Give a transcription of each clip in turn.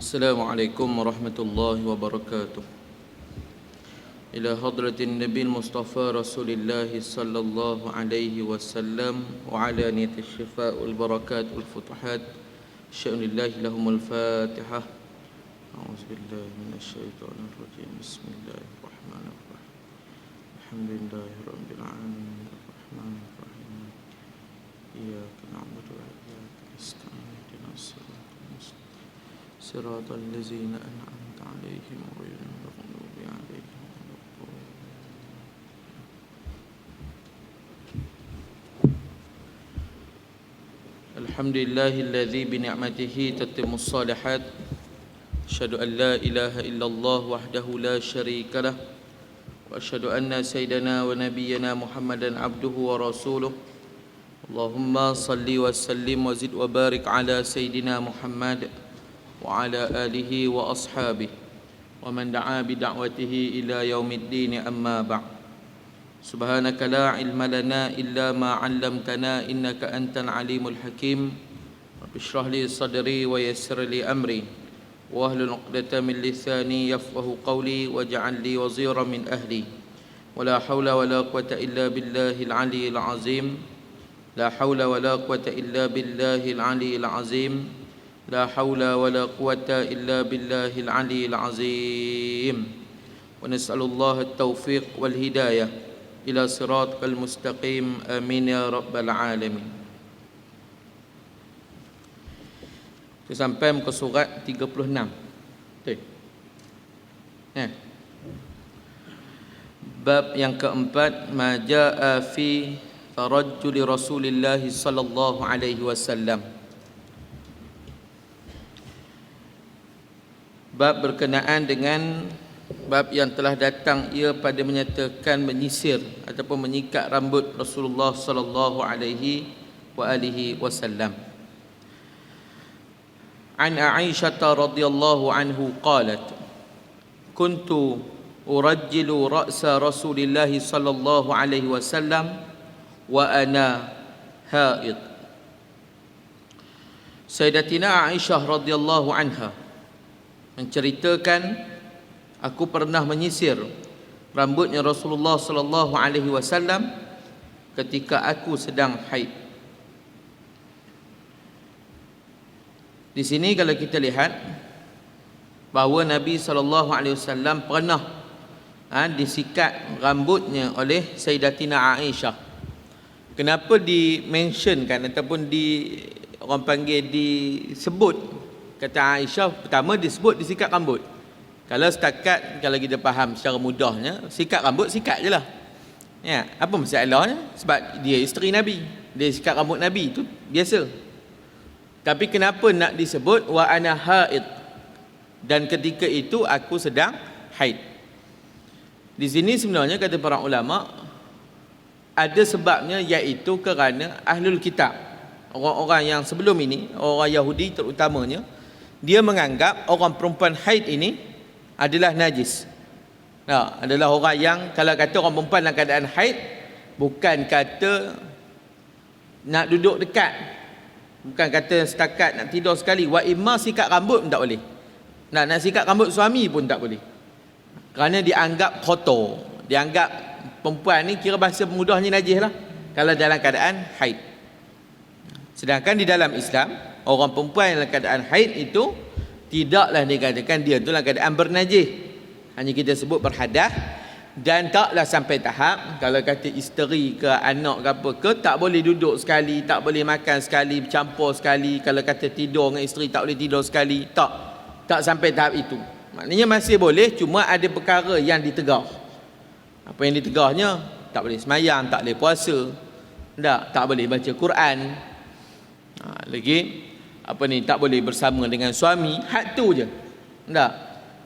Assalamualaikum warahmatullahi wabarakatuh. Ila hadratin Nabi Mustafa Rasulullah sallallahu alaihi wasallam wa ala niyati syifa'ul barakatul futuhat sya'nillahi lahumul fatihah. A'udzubillahi minasyaitonir rajim. Bismillahirrahmanirrahim. Alhamdulillahirabbil alamin. Arrahmanir rahim. Iyyaka na'budu wa iyyaka nasta'in. Ihdinas صراط الذين أنعمت عليهم غير المغضوب عليهم ولا الضالين. الحمد لله الذي بنعمته تتم الصالحات. أشهد أن لا إله إلا الله وحده لا شريك له وأشهد أن سيدنا ونبينا محمدا عبده ورسوله. اللهم صل وسلم وزد وبارك على سيدنا محمد وعلى آله وأصحابه ومن دعا بدعوته إلى يوم الدين. أما بعد. سبحانك لا علم لنا إلا ما علمتنا إنك أنت العليم الحكيم. رب اشرح لي صدري ويسر لي أمري واحلل عقدة من لساني يفقهوا قولي واجعل لي وزيرا من أهلي ولا حول ولا قوة إلا بالله العلي العظيم. لا حول ولا قوة إلا بالله العلي العظيم. لا حول ولا قوة إلا بالله العلي العظيم. ونسأل الله التوفيق والهداية إلى صراطك المستقيم. آمين يا رب العالمين. Sampai muka surat 36. Betul? Bab yang keempat, ma jaa fi tarajjuli Rasulillah sallallahu alaihi wasallam. Bab berkenaan dengan bab yang telah datang ia pada menyatakan menyisir ataupun menyikat rambut Rasulullah sallallahu alaihi wa alihi wasallam. An Aisyah radhiyallahu anhu qalat kuntu urajjilu ra'sa Rasulillah sallallahu alaihi wasallam wa ana haid. Sayyidatina Aisyah radhiyallahu anha menceritakan, aku pernah menyisir rambutnya Rasulullah sallallahu alaihi wasallam ketika aku sedang haid. Di sini kalau kita lihat bahawa Nabi sallallahu alaihi wasallam pernah disikat rambutnya oleh Sayyidatina Aisyah. Kenapa di-mentionkan ataupun orang panggil disebut? Kata Aisyah, pertama disebut disikat rambut. Kalau setakat, kalau kita faham secara mudahnya, sikat rambut, sikat je lah. Ya, apa masalahnya? Sebab dia isteri Nabi, dia sikat rambut Nabi, itu biasa. Tapi kenapa nak disebut wa ana haid? Dan ketika itu aku sedang haid. Di sini sebenarnya kata para ulama, ada sebabnya, iaitu kerana ahlul kitab, orang-orang yang sebelum ini, orang Yahudi terutamanya, dia menganggap orang perempuan haid ini adalah najis. Adalah orang yang, kalau kata orang perempuan dalam keadaan haid, bukan kata nak duduk dekat, bukan kata setakat nak tidur sekali, wa imma sikat rambut pun tak boleh, nak sikat rambut suami pun tak boleh, kerana dianggap kotor, dianggap perempuan ni kira bahasa mudahnya najis lah kalau dalam keadaan haid. Sedangkan di dalam Islam, orang perempuan dalam keadaan haid itu tidaklah dikatakan dia tu dalam keadaan bernajis, hanya kita sebut berhadas. Dan taklah sampai tahap kalau kata isteri ke anak ke apa ke, tak boleh duduk sekali, tak boleh makan sekali, bercampur sekali. Kalau kata tidur dengan isteri, tak boleh tidur sekali. Tak sampai tahap itu. Maknanya masih boleh, cuma ada perkara yang ditegah. Apa yang ditegahnya? Tak boleh semayang, tak boleh puasa, tak boleh baca Quran, lagi tak boleh bersama dengan suami. Had tu je.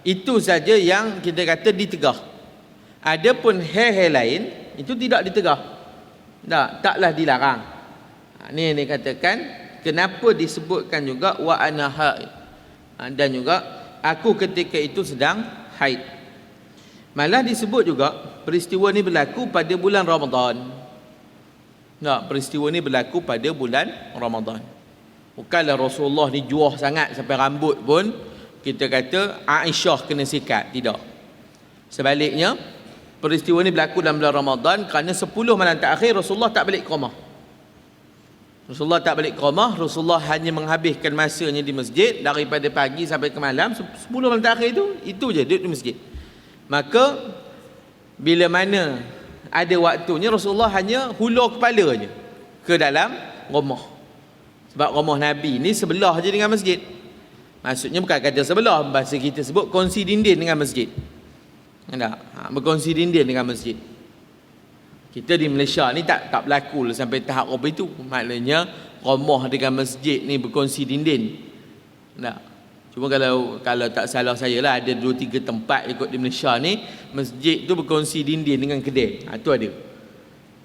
Itu saja yang kita kata ditegah. Adapun hal-hal lain itu tidak ditegah. Taklah dilarang. Ni yang dikatakan kenapa disebutkan juga wa ana haid. Dan juga aku ketika itu sedang haid. Malah disebut juga peristiwa ni berlaku pada bulan Ramadan. Peristiwa ni berlaku pada bulan Ramadan. Bukanlah Rasulullah ni juah sangat sampai rambut pun kita kata Aisyah kena sikat. Tidak. Sebaliknya, peristiwa ni berlaku dalam bulan Ramadan kerana 10 malam terakhir Rasulullah tak balik ke rumah. Rasulullah tak balik ke rumah, Rasulullah hanya menghabiskan masanya di masjid daripada pagi sampai ke malam. 10 malam terakhir itu je duduk di masjid. Maka bila mana ada waktunya, Rasulullah hanya hulur kepala je ke dalam rumah. Sebab rumah Nabi ni sebelah je dengan masjid. Maksudnya bukan kata sebelah, bahasa kita sebut kongsi dinding dengan masjid. Tak? Berkongsi dinding dengan masjid. Kita di Malaysia ni tak berlaku sampai tahap apa itu. Maknanya rumah dengan masjid ni berkongsi dinding. Tak? Cuma kalau tak salah saya lah, ada 2-3 tempat ikut di Malaysia ni, masjid tu berkongsi dinding dengan kedai. Itu ada.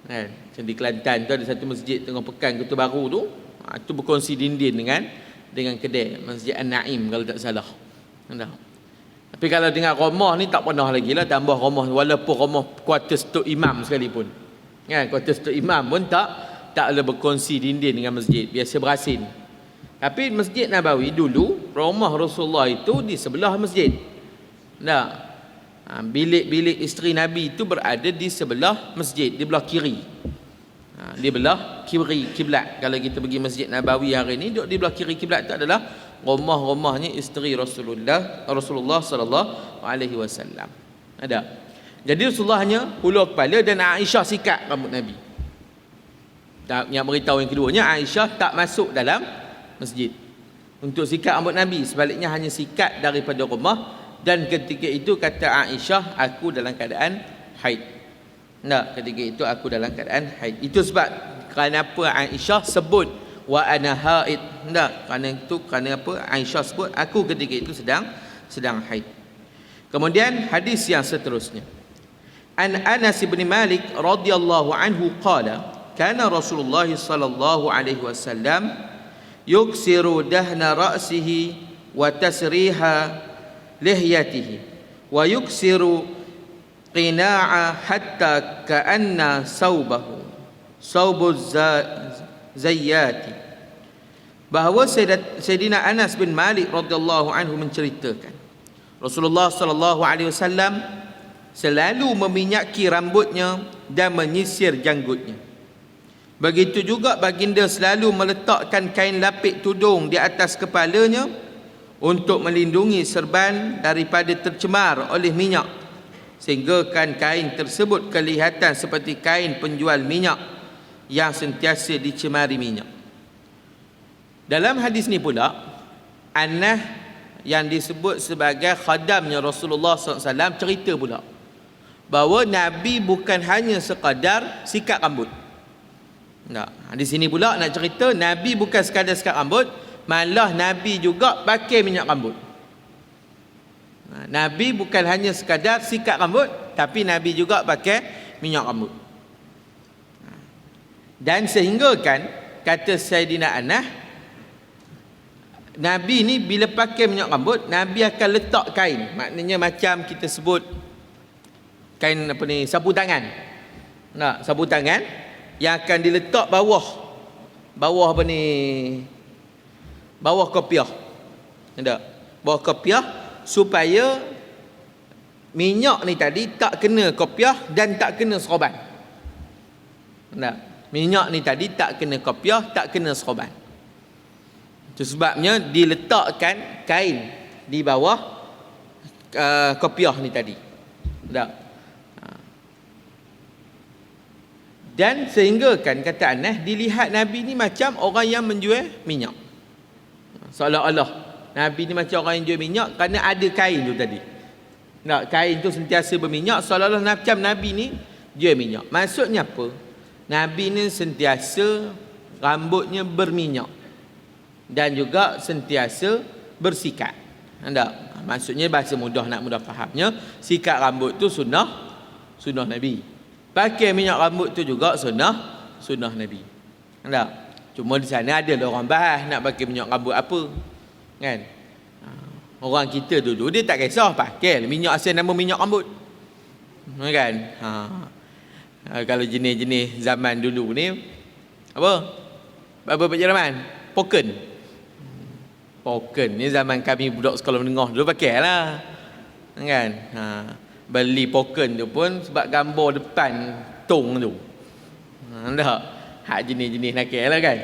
Kan? Macam di Kelantan tu ada satu masjid tengah pekan Kota Baru tu. Itu berkongsi dinding dengan kedai. Masjid An-Naim kalau tak salah. Tak? Tapi kalau dengan rumah ni tak pernah lagi lah tambah rumah, walaupun rumah quarters tok imam sekalipun. Kan, quarters tok imam pun tak boleh berkongsi dinding dengan masjid, biasa berasin. Tapi Masjid Nabawi dulu rumah Rasulullah itu di sebelah masjid. Tak? Bilik-bilik isteri Nabi itu berada di sebelah masjid, di belah kiri. Di belah kiri kiblat. Kalau kita pergi Masjid Nabawi hari ni, duduk di belah kiri kiblat itu adalah rumah-rumahnya isteri Rasulullah sallallahu alaihi wasallam. Ada. Jadi Rasulullah hanya hulur kepala dan Aisyah sikat rambut Nabi. Yang beritahu yang keduanya, Aisyah tak masuk dalam masjid untuk sikat rambut Nabi, sebaliknya hanya sikat daripada rumah. Dan ketika itu kata Aisyah, aku dalam keadaan haid. Ketika itu aku dalam keadaan haid. Itu sebab kerana apa Aisyah sebut wa ana haid. Kerana apa Aisyah sebut aku ketika itu sedang haid. Kemudian hadis yang seterusnya, an Anas bin Malik radhiyallahu anhu qala kana Rasulullah sallallahu alaihi wasallam yuksiru dahna ra'sihi wa tasriha lihyatihi wa yuksiru qina'a hatta ka'anna saubahu saubuz zayyati. Bahawa Sayyidina Anas bin Malik radhiyallahu anhu menceritakan Rasulullah sallallahu alaihi wasallam selalu meminyaki rambutnya dan menyisir janggutnya. Begitu juga baginda selalu meletakkan kain lapik tudung di atas kepalanya untuk melindungi serban daripada tercemar oleh minyak, sehingga kain tersebut kelihatan seperti kain penjual minyak yang sentiasa dicemari minyak. Dalam hadis ni pula, Anas yang disebut sebagai khadamnya Rasulullah SAW cerita pula bahawa Nabi bukan hanya sekadar sikat rambut. Di sini pula nak cerita Nabi bukan sekadar sikat rambut, malah Nabi juga pakai minyak rambut. Nabi bukan hanya sekadar sikat rambut, tapi Nabi juga pakai minyak rambut. Dan sehingga kan kata Sayyidina Anas, Nabi ni bila pakai minyak rambut, Nabi akan letak kain. Maknanya macam kita sebut kain apa ni, sapu tangan. Sapu tangan yang akan diletak bawah apa ni, bawah kopiah. Bawah kopiah supaya minyak ni tadi tak kena kopiah dan tak kena seroban. Minyak ni tadi tak kena kopiah, tak kena seroban. Itu sebabnya diletakkan kain di bawah kopiah ni tadi. Dan sehingga kan kata Anas, dilihat Nabi ni macam orang yang menjual minyak. Seolah-olah Nabi ni macam orang yang jual minyak kerana ada kain tu tadi. Kain tu sentiasa berminyak, seolah-olah macam Nabi ni jual minyak. Maksudnya apa? Nabi ni sentiasa rambutnya berminyak dan juga sentiasa bersikat. Maksudnya bahasa mudah, nak mudah fahamnya, sikat rambut tu sunnah Nabi. Pakai minyak rambut tu juga sunnah Nabi. Cuma di sana ada orang bahas nak pakai minyak rambut apa. Kan? Orang kita dulu dia tak kisah pakai minyak asal nama minyak rambut. Kan? Kalau jenis-jenis zaman dulu ni apa? Pak Rahman? Poken Poken ni zaman kami budak sekolah menengah dulu pakai lah. Kan? Beli poken tu pun sebab gambar depan tong tu. Tak? Hak jenis-jenis nakal lah kan.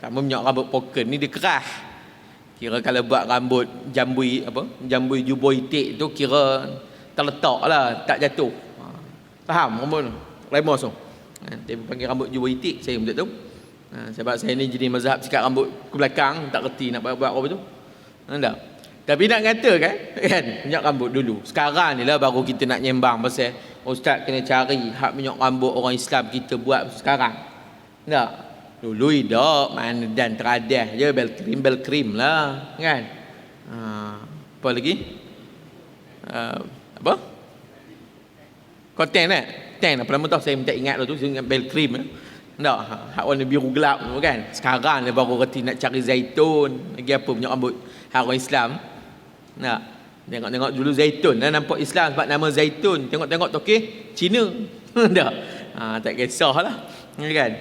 Kamu minyak rambut poken ni dia keras. Kira kalau buat rambut jambui juboi itik tu kira terletak lah, tak jatuh. Faham rambut tu? Lemos tu. Dia panggil rambut juboi itik, saya pun tak tahu. Sebab saya ni jenis mazhab sikat rambut ke belakang, tak reti nak buat apa tu. Tak? Tapi nak kata kan minyak rambut dulu. Sekarang ni lah baru kita nak nyembang pasal ustaz kena cari hak minyak rambut orang Islam kita buat sekarang. Tak? Dulu tidak, mana dan teradah je bel krim lah kan. Apa lagi? Apa? Konten Tank apa nama tu, saya minta ingat tu bel krim tak, hak warna biru gelap tu kan. Sekarang ni baru reti nak cari zaitun, lagi apa minyak rambut hak orang Islam. Tak, tengok dulu zaitun lah nampak Islam sebab nama zaitun. Tengok okey Cina. Tak, tak kisah lah kan.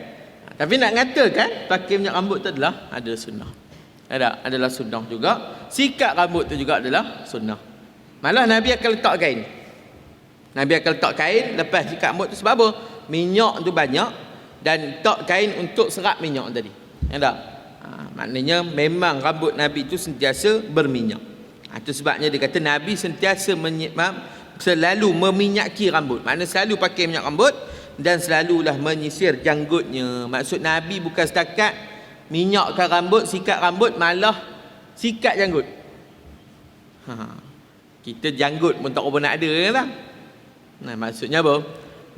Tapi nak katakan pakai minyak rambut tu adalah ada sunnah. Adalah sunnah juga. Sikat rambut tu juga adalah sunnah. Malah Nabi akan letak kain. Lepas sikat rambut tu sebab apa? Minyak tu banyak dan letak kain untuk serap minyak tadi. Tak? Maknanya memang rambut Nabi tu sentiasa berminyak. Itu sebabnya dia kata Nabi sentiasa selalu meminyaki rambut. Maknanya selalu pakai minyak rambut dan selalulah menyisir janggutnya. Maksud Nabi bukan setakat minyakkan rambut, sikat rambut, malah sikat janggut. Kita janggut pun tak apa nak ada lah. Maksudnya apa?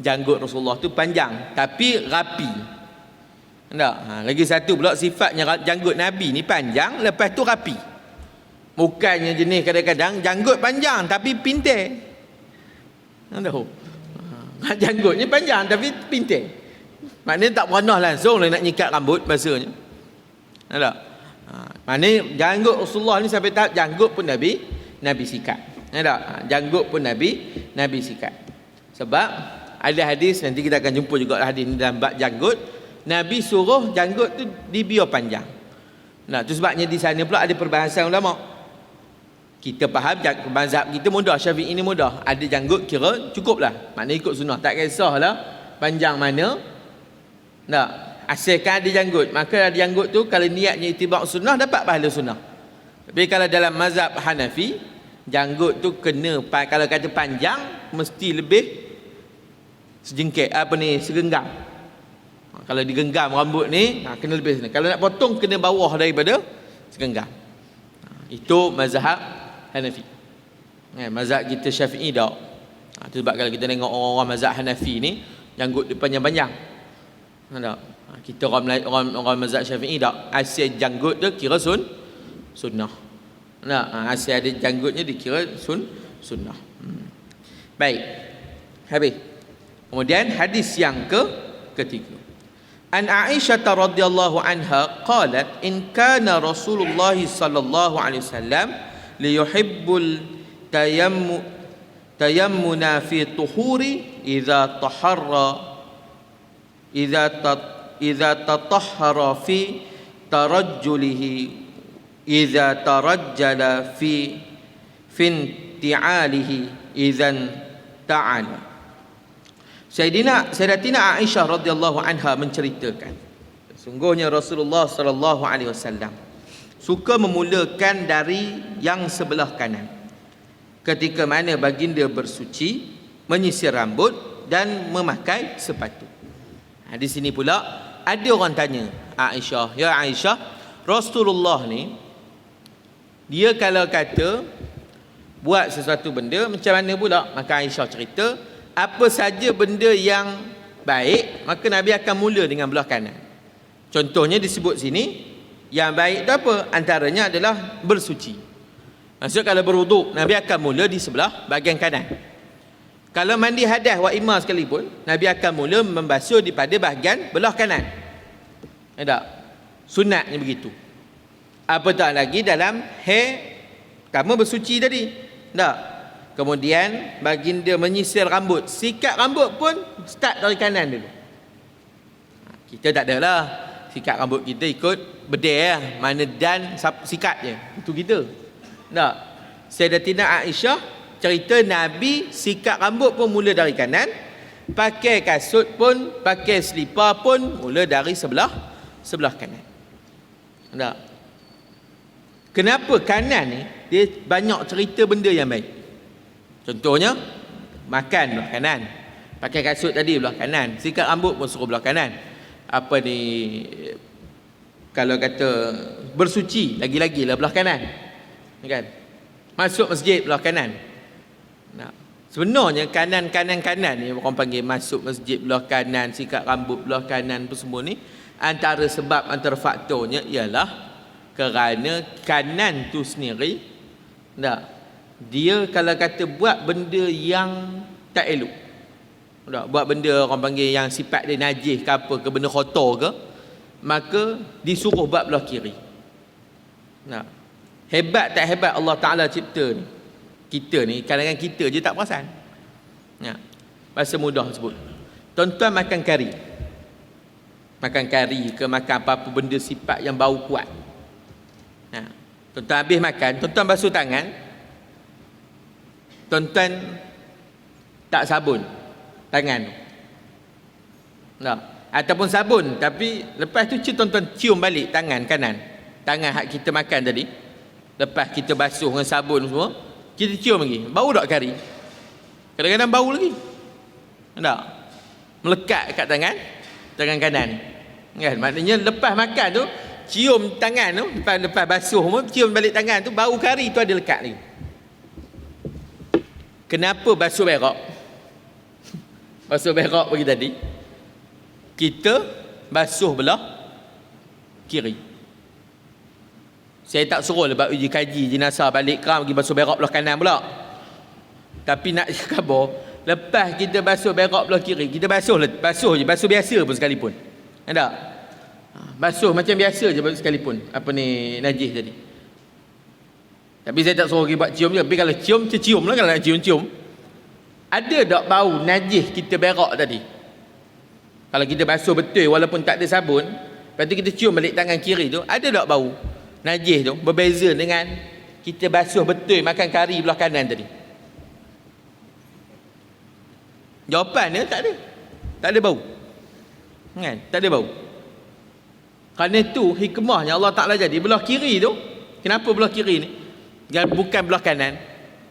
Janggut Rasulullah tu panjang tapi rapi. Tak? Lagi satu pula sifatnya janggut Nabi ni panjang, lepas tu rapi. Bukannya jenis kadang-kadang janggut panjang tapi pintai. Tahu? Janggutnya panjang tapi pintai. Maknanya tak pernah langsung nak nyikat rambut bahasanya. Tak? Maknanya janggut Rasulullah ni sampai tahap janggut pun Nabi sikat. Tak? Janggut pun Nabi sikat. Sebab ada hadis, nanti kita akan jumpa juga hadis ni dalam bab janggut. Nabi suruh janggut tu dibiar panjang. Tu sebabnya di sana pula ada perbahasan ulama. Kita faham mazhab kita mudah, Syafi'i ni mudah. Ada janggut kira cukup lah. Maknanya ikut sunnah. Tak kisahlah panjang mana. Tak. Asalkan ada janggut. Maka ada janggut tu kalau niatnya itibak sunnah dapat pahala sunnah. Tapi kalau dalam mazhab Hanafi, janggut tu kena, kalau kata panjang mesti lebih segenggam. Kalau digenggam rambut ni kena lebih sini. Kalau nak potong kena bawah daripada segenggam. Itu mazhab Hanafi. Mazhab kita Syafi'i tak. Itu sebab kalau kita tengok orang-orang mazhab Hanafi ni janggut dia panjang-panjang. Tak? Kita orang mazhab Syafi'i tak. Asal janggut tu kira sunnah. Tak? Asal ada janggutnya dikira sunnah. Baik. Habis. Kemudian hadis yang ketiga. An Aisyah radhiyallahu anha qalat in kana Rasulullah sallallahu alaihi wasallam liyuhibbul tayammuna fi tuhuri idza tatahhara fi tarajjulihi idza tarajjala fi finti'alihi idzan ta'ala. Sayyidatina Aisyah radhiyallahu anha menceritakan, sungguhnya Rasulullah sallallahu alaihi wasallam suka memulakan dari yang sebelah kanan ketika mana baginda bersuci, menyisir rambut dan memakai sepatu. Di sini pula ada orang tanya Aisyah, ya Aisyah, Rasulullah ni dia kalau kata buat sesuatu benda macam mana pula? Maka Aisyah cerita apa saja benda yang baik maka Nabi akan mula dengan belah kanan. Contohnya disebut sini yang baik itu apa? Antaranya adalah bersuci. Maksud kalau berwuduk Nabi akan mula di sebelah bahagian kanan. Kalau mandi hadas wa imma sekalipun Nabi akan mula membasuh daripada bahagian belah kanan. Tak? Sunatnya begitu. Apatah lagi dalam kamu bersuci tadi. Tak? Kemudian baginda menyisir rambut, sikat rambut pun start dari kanan dulu. Kita tak adalah. sikat rambut kita ikut bedil lah. Mana dan sikat je. Itu kita. Tak. Sayyidatina Aisyah cerita Nabi sikat rambut pun mula dari kanan. Pakai kasut pun, pakai selipar pun mula dari sebelah kanan. Tak. Kenapa kanan ni dia banyak cerita benda yang baik. Contohnya makan belah kanan. Pakai kasut tadi belah kanan. Sikat rambut pun suruh belah kanan. Apa ni, kalau kata bersuci lagi-lagi lah belah kanan. Kan? Masuk masjid belah kanan. Nah, sebenarnya kanan ni orang panggil masuk masjid belah kanan, sikat rambut belah kanan apa semua ni, antara sebab, antara faktornya ialah kerana kanan tu sendiri, tak, dia kalau kata buat benda yang tak elok, tak, buat benda orang panggil yang sifat dia najis ke apa ke, benda kotor ke, maka disuruh buat belah kiri. Nah, hebat tak hebat Allah Ta'ala cipta ni. Kita ni, kadang-kadang kita je tak perasan. Nah, bahasa mudah sebut. Tuan-tuan makan kari. Makan kari ke makan apa-apa benda sifat yang bau kuat. Nah, tuan-tuan habis makan, tuan-tuan basuh tangan. Tuan-tuan tak sabun tangan tu. Nah, ataupun sabun tapi lepas tu tuan-tuan cium balik tangan kanan. Tangan hak kita makan tadi. Lepas kita basuh dengan sabun semua, kita cium lagi. Bau tak kari? Kadang-kadang bau lagi. Tak? Melekat kat tangan kanan. Kan? Maknanya lepas makan tu, cium tangan tu, lepas basuh semua, cium balik tangan tu, bau kari tu ada lekat lagi. Kenapa basuh berak? Basuh berak pagi tadi, kita basuh belah kiri. Saya tak suruh lepas uji kaji jenazah balik keram pergi basuh berak belah kanan pula. Tapi nak khabar, lepas kita basuh berak belah kiri, kita basuh je, basuh biasa pun sekalipun. Ada? Basuh macam biasa je sekalipun. Apa ni, najis tadi. Tapi saya tak suruh pergi buat cium je. Tapi kalau cium lah, kalau nak cium. Ada tak bau najis kita berak tadi? Kalau kita basuh betul walaupun tak ada sabun, lepas tu kita cium balik tangan kiri tu, ada tak bau najis tu? Berbeza dengan kita basuh betul makan kari belah kanan tadi. Jawapannya tak ada. Tak ada bau. Kan? Tak ada bau. Kerana itu hikmahnya Allah Ta'ala jadi belah kiri tu. Kenapa belah kiri ni? Bukan belah kanan.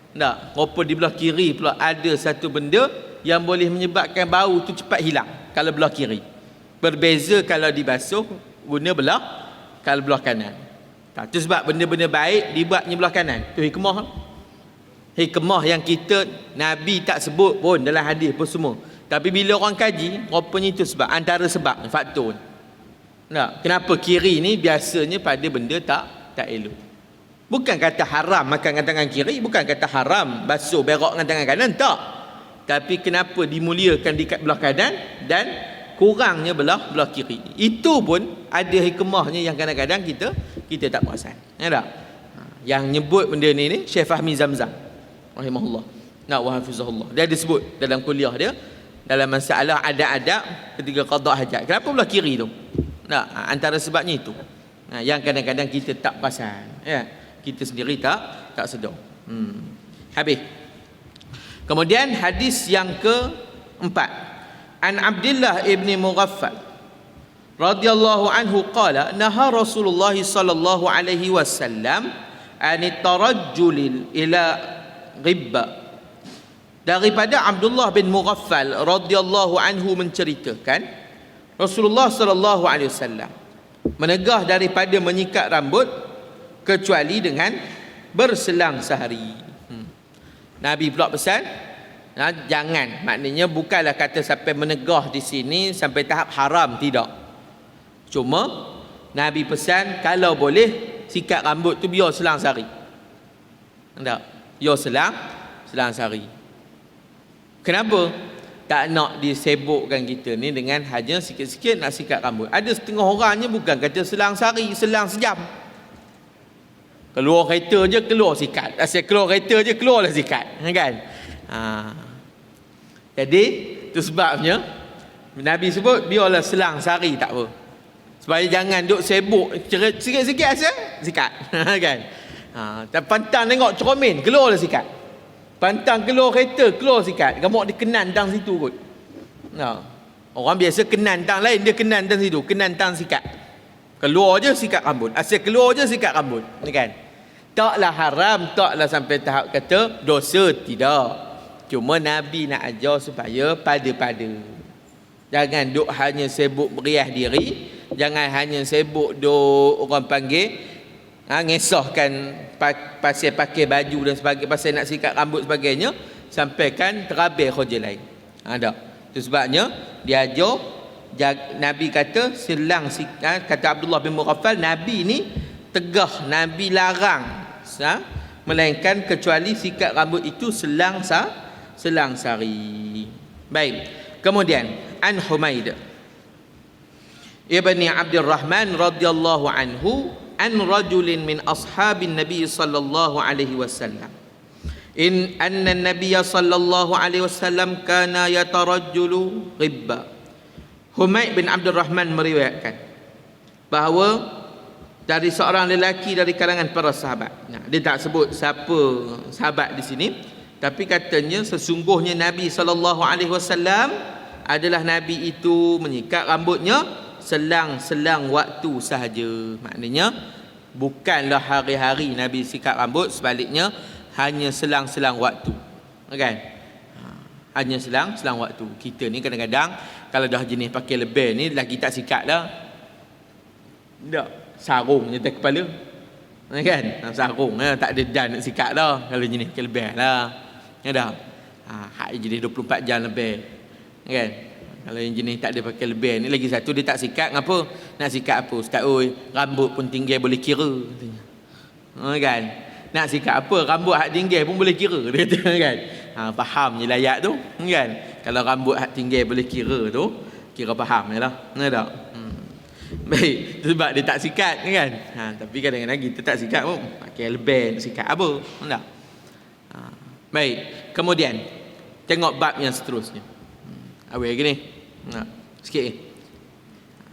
Tak. Rupa di belah kiri pula ada satu benda yang boleh menyebabkan bau tu cepat hilang. Kalau belah kiri. Berbeza kalau dibasuh guna kalau belah kanan. Tak. Itu sebab benda-benda baik dibuatnya belah kanan. Itu hikmah. Hikmah yang kita Nabi tak sebut pun dalam hadis pun semua. Tapi bila orang kaji, rupanya itu sebab, antara sebab, faktor. Tak. Kenapa kiri ni biasanya pada benda tak elok. Bukan kata haram makan dengan tangan kiri, bukan kata haram basuh berak dengan tangan kanan, tak. Tapi kenapa dimuliakan di belah kanan dan kurangnya belah kiri. Itu pun ada hikmahnya yang kadang-kadang kita tak perasan. Ya tak? Yang nyebut benda ni Syekh Fahmi Zamzam rahimahullah. Wa hafizahullah. Dia ada sebut dalam kuliah dia dalam masalah adab-adab ketika qada hajat. Kenapa belah kiri tu? Nah, antara sebabnya itu. Nah, yang kadang-kadang kita tak perasan, ya. Kita sendiri tak sedar. Habis. Kemudian hadis yang keempat. An Abdullah ibni Mughaffal radhiyallahu anhu qala naha Rasulullah sallallahu alaihi wasallam an tarajjul ila ghibba. Daripada Abdullah bin Mughaffal radhiyallahu anhu menceritakan Rasulullah sallallahu alaihi wasallam menegah daripada menyikat rambut kecuali dengan berselang sehari. Nabi pula pesan, jangan, maknanya bukanlah kata sampai menegah di sini sampai tahap haram, tidak. Cuma Nabi pesan kalau boleh sikat rambut tu biar selang sehari. Tak? Biar selang sehari. Kenapa? Tak nak disebukkan kita ni dengan hanya sikit-sikit nak sikat rambut. Ada setengah orangnya bukan kata selang sehari, selang sejam. Keluar kereta je keluar sikat. Asyik keluar kereta je keluarlah sikat. Kan? Jadi itu sebabnya Nabi sebut biarlah selang sehari tak apa. Supaya jangan duk sibuk sikit-sikit asal sikat. Kan? Tak pantang tengok cermin, keluar lah sikat. Pantang keluar kereta, keluar sikat. Gamuk dia kenan tang situ kot. Orang biasa kenan tang lain, dia kenan tang situ, kenan tang sikat. Keluar je sikat rambut. Asal keluar je sikat rambut. Ni kan? Taklah haram, taklah sampai tahap kata dosa, tidak. Cuma Nabi nak ajar supaya pada-pada. Jangan duk hanya sibuk beriah diri, jangan hanya sibuk duk orang panggil ngesahkan pasal pakai baju dan sebagainya, pasal nak sikat rambut sebagainya, sampaikan terabih kerja lain. Ada. Itu sebabnya dia ajar, Nabi kata selang kata Abdullah bin Mughaffal, Nabi ni tegah, Nabi larang melainkan kecuali sikat rambut itu selang sehari. Baik. Kemudian an Humaid ibni Abdul Rahman radhiyallahu anhu an rajulin min ashabin Nabi sallallahu alaihi wasallam in anna an-nabiy sallallahu alaihi wasallam kana yatarajjulu ghibba. Humaid bin Abdul Rahman meriwayatkan bahawa dari seorang lelaki dari kalangan para sahabat. Dia tak sebut siapa sahabat di sini, tapi katanya sesungguhnya Nabi sallallahu alaihi wasallam adalah Nabi itu menyikat rambutnya selang-selang waktu sahaja. Maknanya bukanlah hari-hari Nabi sikat rambut, sebaliknya hanya selang-selang waktu. Kan? Hanya selang-selang waktu. Kita ni kadang-kadang kalau dah jenis pakai lebih ni lagi tak sikat dah. Tak, sarung je atas kepala. Kan? Sarung tak ada dan nak sikat dah kalau jenis pakai lebih lah. Ya dah. Hak jenis 24 jam lebih. Kan? Kalau yang jenis tak ada pakai lebih ni lagi satu dia tak sikat, ngapa? Nak sikat apa? Ustaz oi, rambut pun tinggi boleh kira katanya. Kan? Nak sikat apa? Rambut hak tinggi pun boleh kira dia kata kan. Faham je ayat tu kan. Kalau rambut hak tinggi boleh kira tu, kira faham jelah. Benar tak? Baik, sebab dia tak sikat kan. Tapi kadang-kadang kita tak sikat pun pakai lebih nak sikat apa? Benar tak? Baik, kemudian tengok bab yang seterusnya. Awal lagi ni. Sikit ni.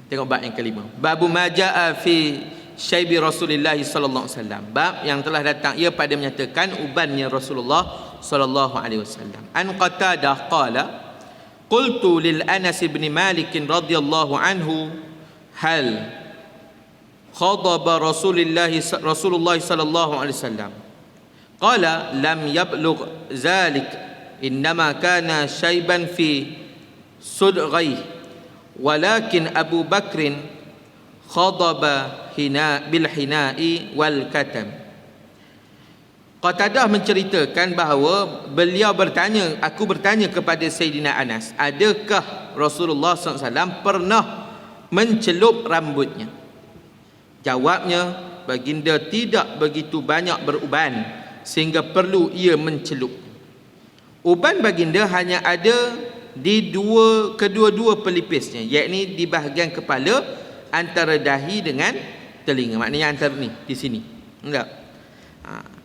Tengok bab yang kelima. Babu ma jaa fi syaibi Rasulillah sallallahu alaihi wasallam. Bab yang telah datang ia pada menyatakan ubannya Rasulullah sallallahu alaihi wasallam. An Qatadah qala qultu lil Anas bin Malik radhiyallahu anhu hal khadaba Rasulullah sallallahu alaihi wasallam. Qala lam yablugh zalik innama kana syaiban fi sudghai walakin Abu Bakrin khadaba bil hinai wal katam. Qatadah menceritakan bahawa beliau bertanya, aku bertanya kepada Sayyidina Anas, adakah Rasulullah SAW pernah mencelup rambutnya? Jawabnya, baginda tidak begitu banyak beruban sehingga perlu ia mencelup. Uban baginda hanya ada di kedua-dua pelipisnya, yakni di bahagian kepala antara dahi dengan telinga. Maknanya antara ni, di sini. Enggak.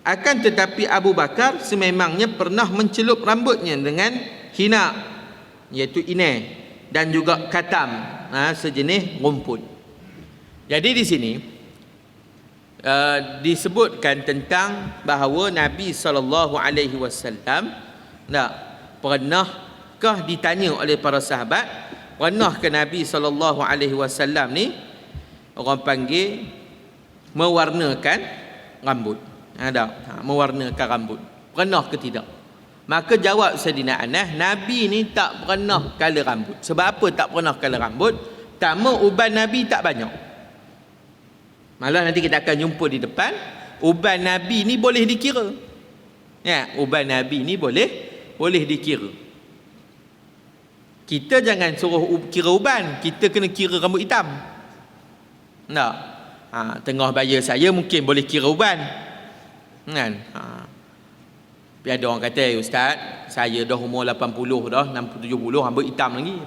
Akan tetapi Abu Bakar sememangnya pernah mencelup rambutnya dengan hina, iaitu inai, dan juga katam, sejenis rumput. Jadi di sini disebutkan tentang bahawa Nabi SAW pernahkah ditanya oleh para sahabat, pernahkah Nabi SAW ni orang panggil mewarnakan rambut? Mewarnakan rambut. Pernah ke tidak? Maka jawab Sayyidina Anas, Nabi ni tak pernah color rambut. Sebab apa tak pernah color rambut? Pertama, uban Nabi tak banyak. Malah nanti kita akan jumpa di depan, uban Nabi ni boleh dikira. Ya, uban Nabi ni boleh dikira. Kita jangan suruh kira uban, kita kena kira rambut hitam. Tak? Tengah bayar saya mungkin boleh kira uban. Kan? Tapi ada orang kata, Ustaz, saya dah umur 80 dah, 60-70, rambut hitam lagi.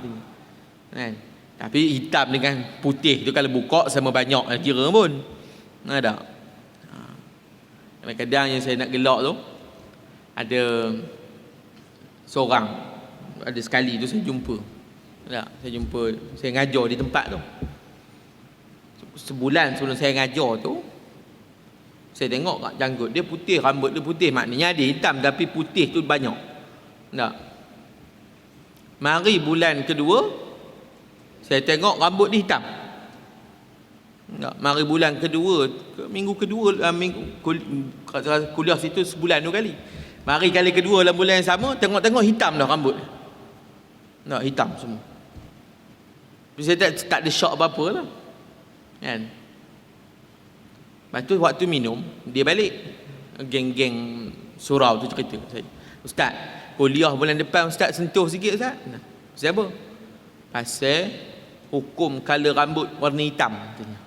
Kan? Tapi hitam dengan putih tu kalau buka sama banyak kira pun. Tak? Kadang-kadang yang saya nak gelak tu, ada seorang, ada sekali tu saya jumpa. Tak? Saya ngajar di tempat tu. sebulan sebelum saya ngajar tu, saya tengok kat janggut dia putih, rambut dia putih, maknanya ada hitam tapi putih tu banyak. Tak. Mari bulan kedua, saya tengok rambut dia hitam. Tak. Mari bulan kedua, minggu kedua, kuliah situ sebulan 2 kali. Mari kali kedua dalam bulan yang sama, tengok-tengok hitam dah rambut. Tak, hitam semua. Saya tak ada shock apa-apa lah. Kan? Lepas tu waktu minum, dia balik. Geng-geng surau tu cerita saya. Ustaz, kuliah bulan depan Ustaz sentuh sikit Ustaz. Pasal apa? Pasal hukum color rambut warna hitam katanya.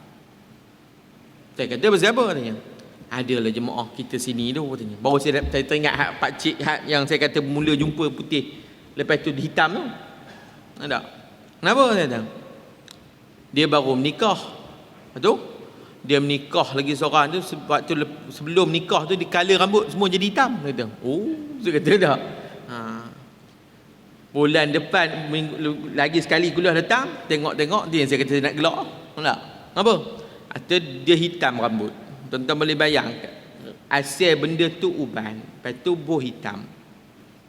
Saya kata pasal apa katanya? Adalah jemaah kita sini tu katanya. Baru saya teringat pakcik yang saya kata mula jumpa putih, lepas tu hitam tu. Ada. Kenapa kata? Dia baru menikah. Betul? Dia menikah lagi seorang tu, waktu sebelum nikah tu dia color rambut semua jadi hitam kata. Oh, saya kata tak. Bulan depan lagi sekali kuliah datang, tengok-tengok dia yang saya kata nak gelak. Tak? Apa? Atau dia hitam rambut. Tuan-tuan boleh bayangkan. Asal benda tu uban, lepas tu buh hitam.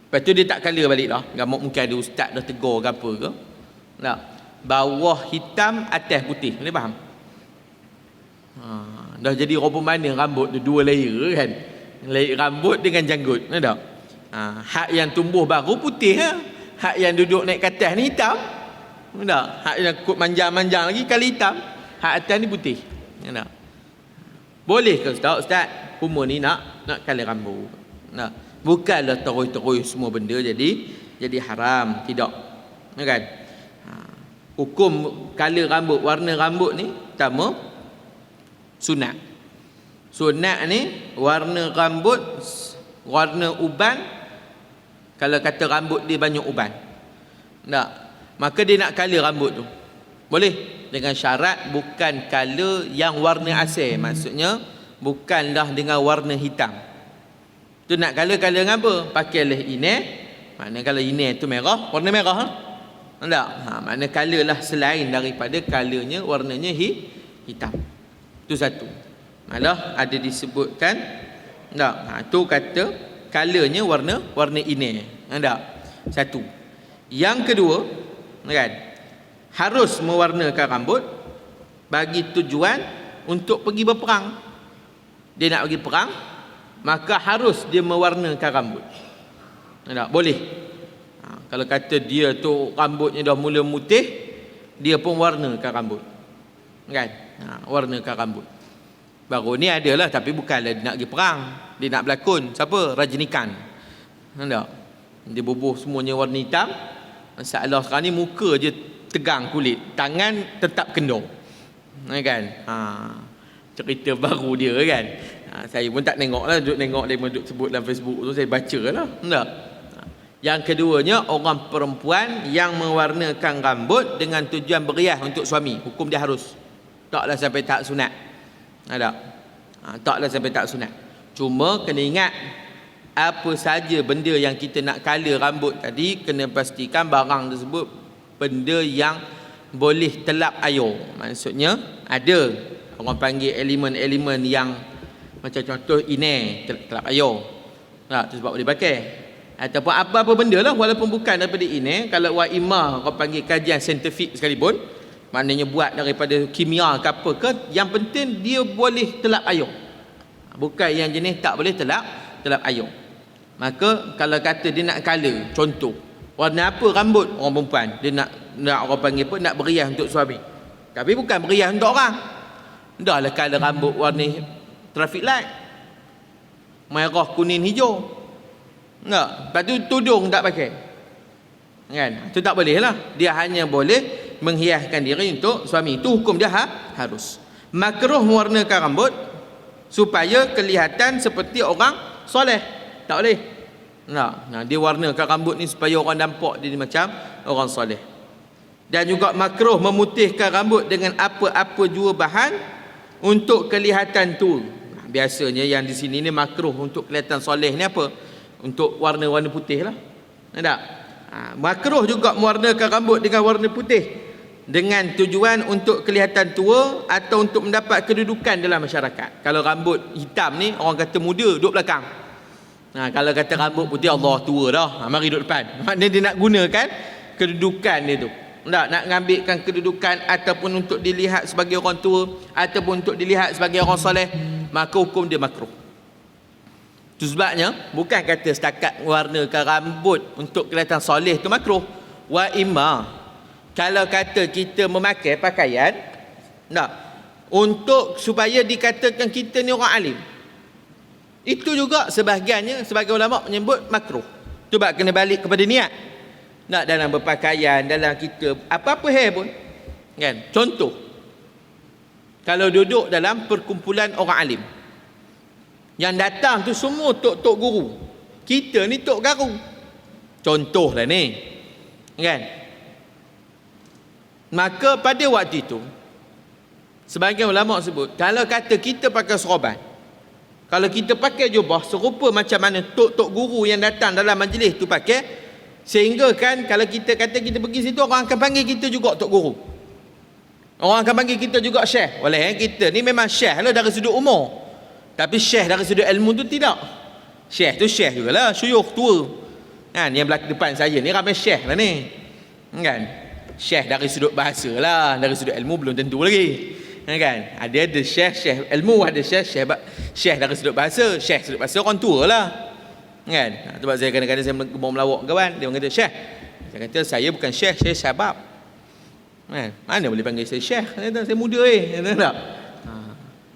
Lepas tu dia tak color balik lah. Mungkin ada ustaz dah tegur ke apa ke. Tak? Bawah hitam, atas putih. Boleh faham? Dah jadi rupa mana rambut tu 2 layer kan. Layer rambut dengan janggut. Tahu tak? Hak yang tumbuh baru putih ha? Hak yang duduk naik ke atas ni hitam. Tahu tak? Hak yang kut manjang-manjang lagi kali hitam. Hak atas ni putih. Tahu tak? Boleh ke Ustaz? Umur ni nak color rambut. Nah, bukanlah terus-terus semua benda jadi haram, tidak. Kan? Hukum color rambut, warna rambut ni pertama sunat. Sunat ni warna rambut warna uban. Kalau kata rambut dia banyak uban, tak, maka dia nak color rambut tu boleh, dengan syarat bukan color yang warna asal. Maksudnya bukanlah dengan warna hitam. Tu nak color dengan apa? Pakailah inai. Maknanya kalau inai tu merah, warna merah ha? Tak? Makna color lah selain daripada colornya warnanya hitam. Tu satu. Malah ada disebutkan tak? Tu kata colornya warna inai. Tak? Satu. Yang kedua, kan? Harus mewarnakan rambut bagi tujuan untuk pergi berperang. Dia nak pergi perang, maka harus dia mewarnakan rambut. Tak? Boleh. Kalau kata dia tu rambutnya dah mula mutih, dia pun warnakan rambut. Kan? Warnakan rambut. Baru ni adalah, tapi bukanlah dia nak pergi perang. Dia nak berlakon. Siapa? Rajinikan. Tak? Dia bubuh semuanya warna hitam. Masalah sekarang ni muka je tegang kulit, tangan tetap kendor. Kan? Cerita baru dia kan. Saya pun tak tengok lah, duduk sebut dalam Facebook tu, saya baca lah. Tak? Yang keduanya, orang perempuan yang mewarnakan rambut dengan tujuan beriah untuk suami, hukum dia harus. Taklah sampai tak sunat. Ada? Taklah sampai tak sunat. Cuma kena ingat, apa saja benda yang kita nak color rambut tadi, kena pastikan barang tersebut benda yang boleh telap air. Maksudnya ada orang panggil elemen-elemen yang macam contoh inai telap air. Tak, tu sebab boleh pakai. Ataupun apa-apa benda lah walaupun bukan daripada inai, kalau waimah orang panggil kajian saintifik sekalipun, maknanya buat daripada kimia ke apa ke, yang penting dia boleh telap air. Bukan yang jenis tak boleh telap air. Maka kalau kata dia nak color, contoh warna apa rambut orang perempuan, dia nak orang panggil apa, nak beriah untuk suami, tapi bukan beriah untuk orang. Dah lah color rambut warna traffic light, merah, kuning, hijau. Tak? Lepas tu tudung tak pakai. Kan? Itu tak boleh lah. Dia hanya boleh menghiaskan diri untuk suami. Itu hukum dia harus. Makruh mewarnakan rambut supaya kelihatan seperti orang soleh. Tak boleh. Nah, dia warnakan rambut ni supaya orang nampak dia macam orang soleh. Dan juga makruh memutihkan rambut dengan apa-apa jua bahan untuk kelihatan tua. Biasanya yang di sini ni makruh untuk kelihatan soleh ni apa? Untuk warna-warna putih lah. Tak? Makruh juga mewarnakan rambut dengan warna putih dengan tujuan untuk kelihatan tua atau untuk mendapat kedudukan dalam masyarakat. Kalau rambut hitam ni orang kata muda, duduk belakang. Kalau kata rambut putih, Allah tua dah, mari duduk depan. Maknanya dia nak gunakan kedudukan dia tu. Nak ngambilkan kedudukan ataupun untuk dilihat sebagai orang tua ataupun untuk dilihat sebagai orang soleh, maka hukum dia makruh. Itu sebabnya bukan kata setakat warnakan rambut untuk kelihatan soleh tu makruh. Wa imma, kalau kata kita memakai pakaian untuk supaya dikatakan kita ni orang alim, itu juga sebahagiannya sebagai ulama menyebut makruh. Cuba kena balik kepada niat. Dalam berpakaian, dalam kita apa-apa hair pun kan. Contoh, kalau duduk dalam perkumpulan orang alim, yang datang tu semua tok-tok guru, kita ni tok garu, contohlah ni kan. Maka pada waktu itu sebagian ulama sebut, kalau kata kita pakai serban, kalau kita pakai jubah serupa macam mana tok-tok guru yang datang dalam majlis tu pakai, sehingga kan kalau kita kata kita pergi situ, orang akan panggil kita juga tok guru, orang akan panggil kita juga syekh. Oleh kita ni memang syekh lah dari sudut umur, tapi syekh dari sudut ilmu tu tidak. Syekh tu syekh jugalah, syuyukh tua kan. Yang belakang depan saya ni ramai syekh lah ni kan. Syekh dari sudut bahasa lah, dari sudut ilmu belum tentu lagi kan. Ada syekh ilmu, ada syekh dari sudut bahasa. Syekh sudut bahasa orang tua lah kan. Sebab saya kadang-kadang saya mau melawak kawan, dia kata syekh, saya kata saya bukan syekh, saya syabab kan. Mana boleh panggil saya syekh, saya muda tak.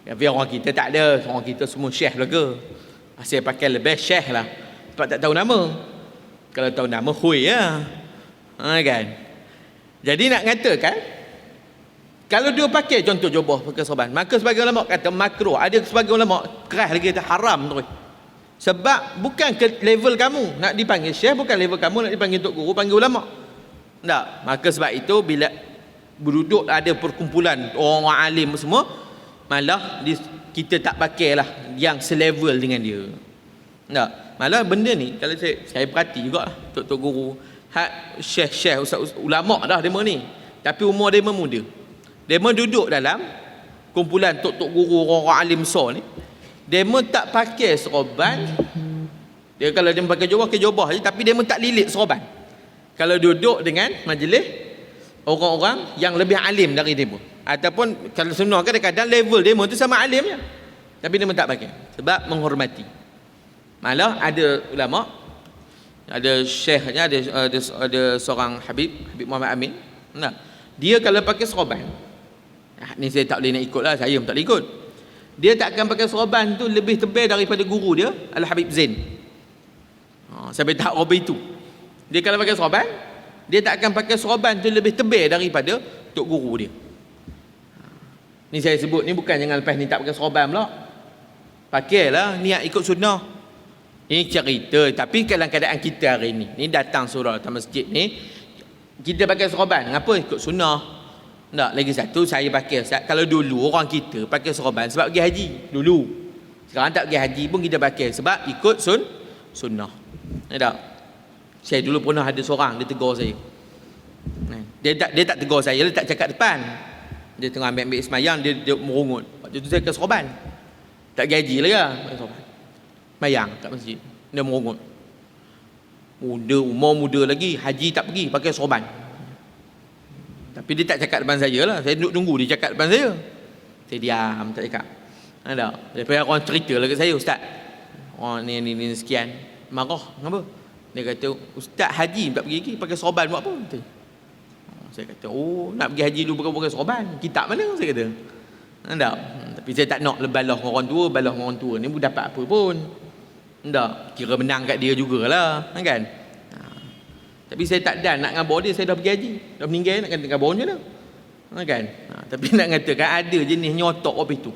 Tapi orang kita tak ada, orang kita semua syekh lah ke. Saya pakai lebih syekh lah sebab tak tahu nama. Kalau tahu nama hui lah kan. Jadi nak katakan, kalau dia pakai contoh jubah pakai sorban, maka sebagai ulama kata makruh. Ada sebagai ulama keras lagi kata haram terus. Sebab bukan ke level kamu nak dipanggil syekh, bukan level kamu nak dipanggil tok guru, panggil ulama. Tak. Maka sebab itu bila berduduk ada perkumpulan orang-orang alim semua, malah kita tak pakailah yang selevel dengan dia. Tak. Malah benda ni kalau saya perhati jugalah tok-tok guru, syekh-syekh, ustaz ulama dah demo ni, tapi umur dia muda. Dia duduk dalam kumpulan tok-tok guru orang-orang alim besar ni, dia tak pakai serban. Dia kalau dia pakai jubah je, tapi dia tak lilit serban. Kalau duduk dengan majlis orang-orang yang lebih alim dari dia pun, ataupun kalau sunnah kadang-kadang level dia tu sama alimnya, tapi dia tak pakai sebab menghormati. Malah ada ulama, ada syekhnya, ada seorang Habib Muhammad Amin. Dia kalau pakai serban, ni saya tak boleh nak ikut lah, saya pun tak boleh ikut. Dia tak akan pakai serban tu lebih tebal daripada guru dia Al-Habib Zain. Sampai tahap Robi itu. Dia kalau pakai serban, dia tak akan pakai serban tu lebih tebal daripada tok guru dia. Ni saya sebut ni bukan jangan lepas ni tak pakai serban pula. Pakailah, niat ikut sunnah. Ini cerita, tapi dalam keadaan kita hari ni datang surau datang masjid ni, kita pakai serban, ngapa ikut sunnah? Tak, lagi satu saya pakai Ustaz. Kalau dulu orang kita pakai serban sebab pergi haji dulu. Sekarang tak pergi haji pun kita pakai sebab ikut sunnah. Tak? Saya dulu pernah ada seorang dia tegur saya. Dia tak tegur saya, dia tak cakap depan. Dia tengah ambil semayang, dia merungut. Waktu tu saya ke serban. Tak pergi haji lagi lah, pakai serban. Semayang kat masjid. Dia merungut. Umur muda lagi, haji tak pergi, pakai serban. Tapi dia tak cakap depan saya lah. Saya duduk tunggu dia cakap depan saya. Saya diam, tak cakap. Tak. Lepas orang cerita lah kat saya, Ustaz, orang ni sekian. Marah, kenapa? Dia kata, Ustaz haji tak pergi lagi, pakai serban buat apa? Saya kata, oh nak pergi haji dulu pakai serban. Kitab mana? Saya kata. Tak. Tapi saya tak nak balah orang tua. Balah orang tua ni pun dapat apa pun. Tak. Kira menang kat dia jugalah. Kan? Tapi saya tak dan nak ngabar dia, saya dah pergi haji, dah meninggal, nak kata ngabar macam mana kan. Tapi nak katakan ada jenis nyotok apa itu,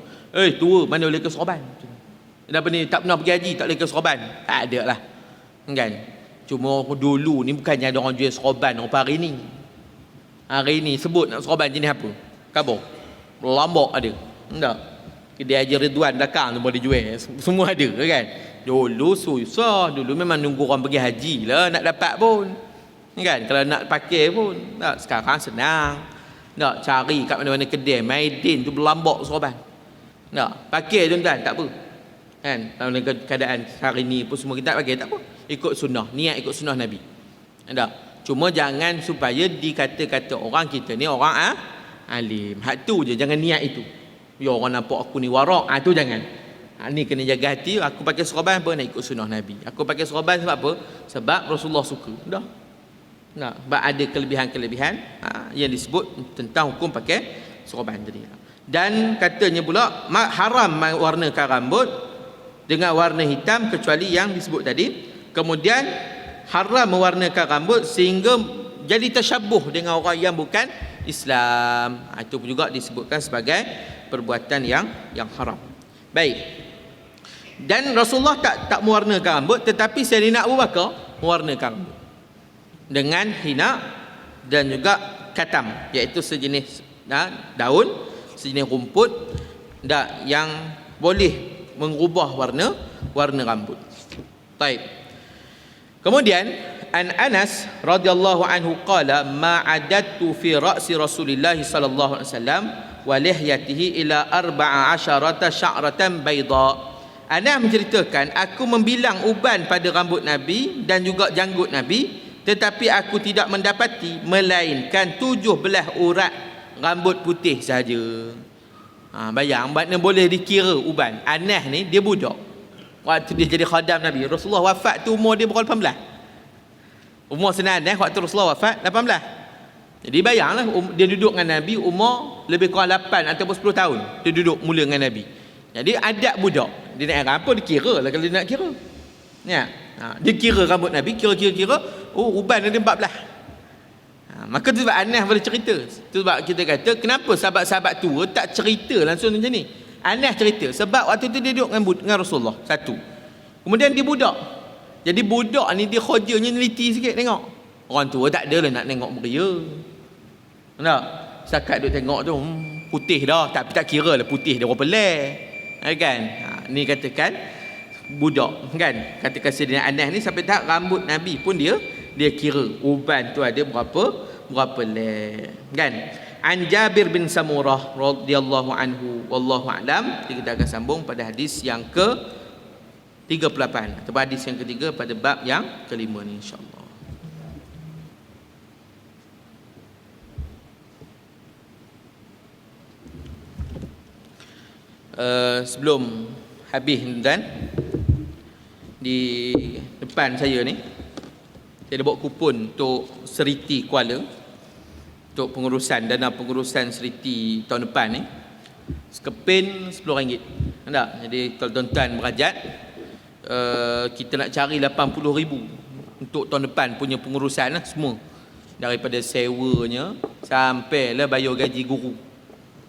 tua mana boleh ke serban. Dah tak pernah pergi haji tak boleh ke serban, tak ada lah kan. Cuma dulu ni bukannya ada orang jual serban apa hari ni sebut nak serban jenis apa, khabar lambak ada tak. Kedai Haji Ridwan belakang tu boleh jual, semua ada kan. Dulu susah, dulu memang nunggu orang pergi haji lah nak dapat pun kan. Kalau nak pakai pun tak, sekarang senang Tak, cari kat mana-mana kedai, Maidin tu berlambak serban. Tak, pakai tuan-tuan, tak apa. Kan, dalam keadaan hari ni pun semua kita pakai, tak apa. Ikut sunnah, niat ikut sunnah Nabi. Tak, cuma jangan supaya dikata-kata orang kita ni orang alim. Hak tu je, jangan niat itu. Ya orang nampak aku ni warak, tu jangan. Ni kena jaga hati. Aku pakai serban apa? Nak ikut sunnah Nabi. Aku pakai serban sebab apa? Sebab Rasulullah suka. Dah. Nah, sebab ada kelebihan-kelebihan yang disebut tentang hukum pakai serban tadi. Dan katanya pula haram warnakan rambut dengan warna hitam kecuali yang disebut tadi. Kemudian haram mewarnakan rambut sehingga jadi tersyabuh dengan orang yang bukan Islam. Itu pun juga disebutkan sebagai perbuatan yang haram. Baik. Dan Rasulullah tak mewarnakan rambut, tetapi Sayyidina Abu Bakar mewarnakan rambut dengan hina dan juga katam, iaitu sejenis daun, sejenis rumput yang boleh mengubah warna rambut. Baik. Kemudian an Anas radhiyallahu anhu qala ma adattu fi ra'si Rasulillah sallallahu alaihi wasallam wa lihyatihi ila 14 sya'ratan bayda. Anas menceritakan, aku membilang uban pada rambut Nabi dan juga janggut Nabi, tetapi aku tidak mendapati melainkan 17 urat rambut putih saja. Bayang, makna boleh dikira uban. Anas ni dia budak. Waktu dia jadi khadam Nabi, Rasulullah wafat tu umur dia berapa 18. Umur Sayyidina Anas waktu Rasulullah wafat 18. Jadi bayanglah dia duduk dengan Nabi umur lebih kurang 8 ataupun 10 tahun. Dia duduk mula dengan Nabi. Jadi adab budak. Dia nak apa, dia kira lah kalau dia nak kira. Ya. Dia kira rambut Nabi, kira. Uban ada 14. Maka tu sebab Anas boleh cerita. Tu sebab kita kata, kenapa sahabat-sahabat tua tak cerita langsung macam ni? Anas cerita. Sebab waktu tu dia duduk dengan Rasulullah. Satu. Kemudian dia budak. Jadi budak ni dia kerjanya neliti sikit tengok. Orang tua tak ada lah nak tengok beria. Tak? Setakat duk tengok tu, putih dah. Tapi tak kira lah putih dia berapa leh. Kan? Ni katakan budak kan, katakan Sayyidina Anas ni sampai tahap rambut Nabi pun dia kira uban tu ada berapa leh kan. An Jabir bin Samurah radhiyallahu anhu wallahu alam. Kita akan sambung pada hadis yang ke 38 atau hadis yang ketiga pada bab yang kelima ni insya-Allah. Sebelum habis dan di depan saya ni saya ada bawa kupon untuk Seriti Kuala untuk pengurusan dana pengurusan Seriti tahun depan ni. Sekepin RM10. Tak? Jadi kalau tuan-tuan berajat kita nak cari 80,000 untuk tahun depan punya pengurusan lah semua. Daripada sewanya sampai lah bayar gaji guru.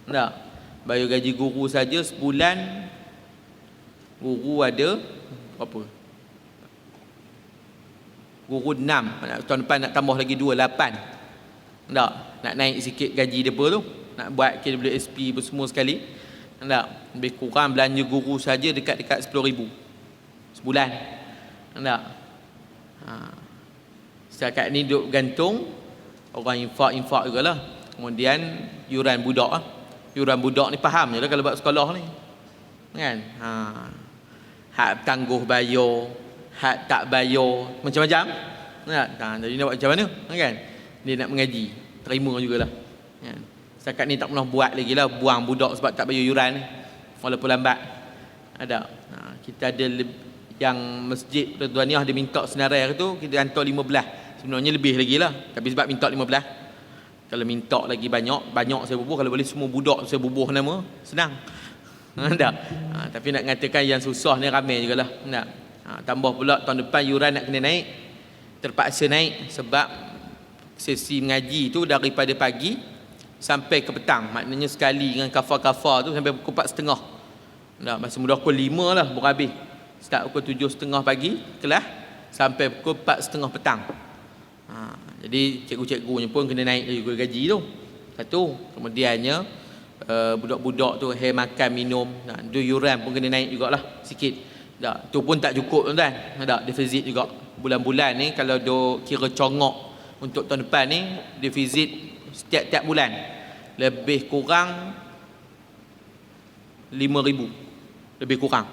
Tak? Bayar gaji guru saja sebulan guru ada berapa? Guru 6. Tahun depan nak tambah lagi 2, 8. Tak? Nak naik sikit gaji dia tu. Nak buat KWSP pun semua sekali. Tak? Lebih kurang belanja guru saja dekat-dekat 10,000 sebulan. Tak? Setakat ni duduk gantung. Orang infak jugalah. Kemudian yuran budak lah. Yuran budak ni faham je lah kalau buat sekolah ni. Kan? Hak tangguh bayar, hak tak bayar, macam-macam. Jadi nak buat macam mana? Kan? Dia nak mengaji, terima jugalah. Kan? Setakat ni tak pernah buat lagi lah, buang budak sebab tak bayar yuran ni. Walaupun lambat. Ada. Kita ada yang masjid Ridwaniyah dia minta senarai tu, kita hantar 15. Sebenarnya lebih lagi lah. Tapi sebab minta 15. Kalau minta lagi banyak saya bubuh. Kalau boleh semua budak saya bubuh nama, senang. Tak? Tapi nak mengatakan yang susah ni ramai jugalah. Tak? Tambah pula tahun depan yuran nak kena naik. Terpaksa naik sebab sesi mengaji tu daripada pagi sampai ke petang. Maknanya sekali dengan kafar-kafar tu sampai pukul 4.30. Tak? Masa mula pukul 5 lah baru habis. Start pukul 7.30 pagi kelas sampai pukul 4.30 petang. Jadi cikgu-cikgunya pun kena naik juga gaji tu. Satu. Kemudiannya budak-budak tu hair makan minum, yuran pun kena naik jugalah sikit. Tak, tu pun tak cukup tuan-tuan. Tak, defisit juga. Bulan-bulan ni kalau do kira congok untuk tahun depan ni defisit setiap bulan lebih kurang 5,000, lebih kurang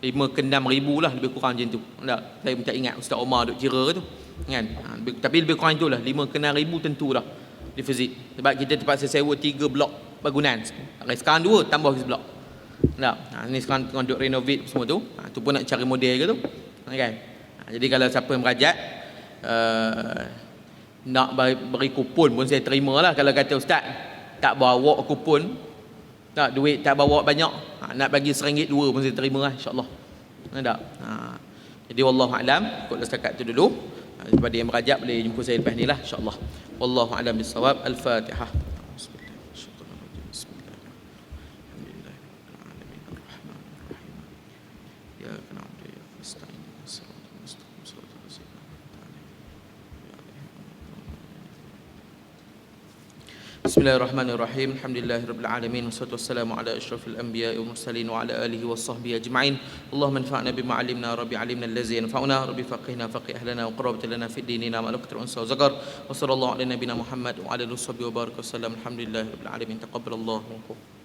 5 ke 6,000 lah, lebih kurang macam tu. Tak, saya tak ingat Ustaz Omar duk kira tu kan. Tapi lebih kurang itulah 5 ke 6,000 tentulah di Fizik. Sebab kita terpaksa sewa 3 blok bangunan. Sekarang 2 tambah blok. Tak, ni sekarang tengah duk renovate semua tu. Tu pun nak cari model ke tu kan. Jadi kalau siapa yang merajat nak beri kupon pun saya terima lah. Kalau kata Ustaz tak bawa kupon, tak, duit tak bawa banyak, nak bagi RM1 2 pun saya terima lah, insyaAllah. Tak? Jadi wallahu'alam, kot setakat tu dulu. Kepada yang merajak boleh jumpa saya lepas ni lah, insyaAllah. Wallahu'alam bisawab. Al-Fatihah. Bismillahirrahmanirrahim. Alhamdulillahirabbil alamin wassalatu wassalamu ala asyrafil anbiya'i wal mursalin wa ala alihi washabbihi ajma'in. Allahumma anfa'na bima 'allimna rabbi 'allimna allazi yanfa'una rabbi faqihna faqih ahlana wa qarrabta lana fid dinina ma lakthar unsa wa zakar wa sallallahu ala nabiyyina Muhammad wa ala alihi wa baraka wasallam. Alhamdulillahirabbil alamin. Taqabbalallahu minkum.